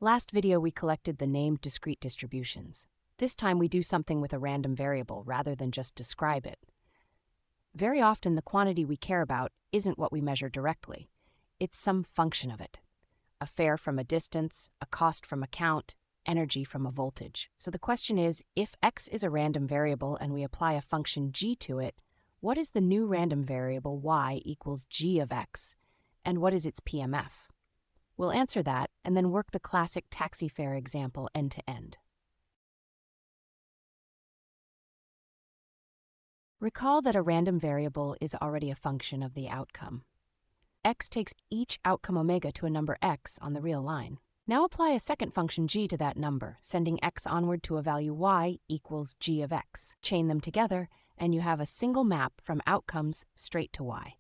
Last video we collected the named discrete distributions. This time we do something with a random variable rather than just describe it. Very often the quantity we care about isn't what we measure directly. It's some function of it. A fare from a distance, a cost from a count, energy from a voltage. So the question is, if x is a random variable and we apply a function g to it, what is the new random variable y equals g of x, and what is its PMF? We'll answer that and then work the classic taxi fare example end to end. Recall that a random variable is already a function of the outcome. X takes each outcome omega to a number x on the real line. Now apply a second function g to that number, sending x onward to a value y equals g of x. Chain them together, and you have a single map from outcomes straight to y.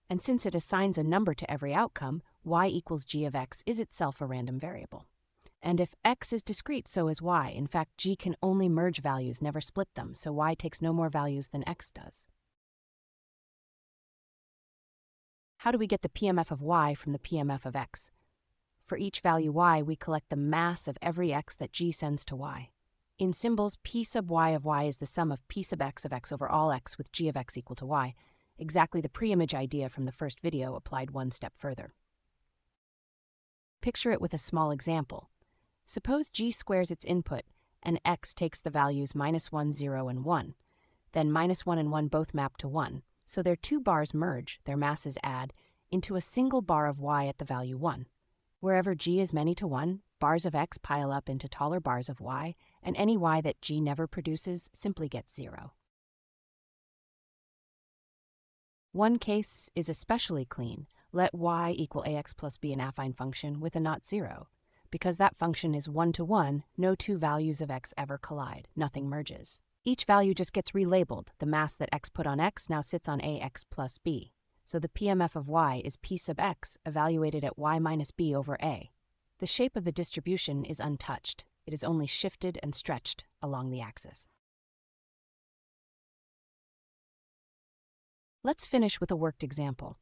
And since it assigns a number to every outcome, y equals g of x is itself a random variable. And if x is discrete, so is y. In fact, g can only merge values, never split them, so y takes no more values than x does. How do we get the PMF of y from the PMF of x? For each value y, we collect the mass of every x that g sends to y. In symbols, p sub y of y is the sum of p sub x of x over all x with g of x equal to y. Exactly the preimage idea from the first video applied one step further. Picture it with a small example. Suppose g squares its input, and x takes the values -1, 0, and 1. Then -1 and 1 both map to 1. So their two bars merge, their masses add, into a single bar of y at the value 1. Wherever g is many to 1, bars of x pile up into taller bars of y, and any y that g never produces simply gets 0. One case is especially clean. Let y equal ax plus b an affine function with a not 0. Because that function is 1 to 1, no two values of x ever collide. Nothing merges. Each value just gets relabeled. The mass that x put on x now sits on ax plus b. So the PMF of y is p sub x evaluated at y minus b over a. The shape of the distribution is untouched. It is only shifted and stretched along the axis. Let's finish with a worked example.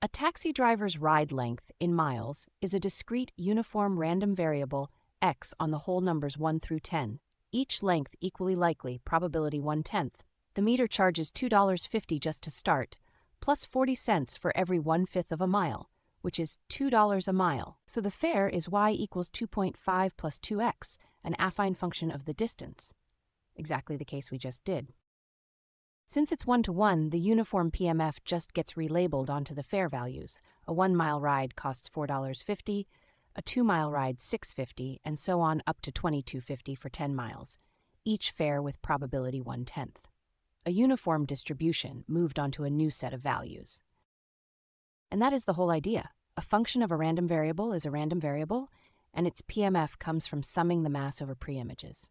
A taxi driver's ride length in miles is a discrete uniform random variable x on the whole numbers 1 through 10. Each length equally likely, probability 1/10. The meter charges $2.50 just to start, plus 40 cents for every 1/5 of a mile, which is $2 a mile. So the fare is y equals 2.5 plus 2x, an affine function of the distance. Exactly the case we just did. Since it's 1 to 1, the uniform PMF just gets relabeled onto the fare values. A 1-mile ride costs $4.50, a 2-mile ride $6.50, and so on up to $22.50 for 10 miles, each fare with probability 1/10. A uniform distribution moved onto a new set of values. And that is the whole idea. A function of a random variable is a random variable, and its PMF comes from summing the mass over preimages.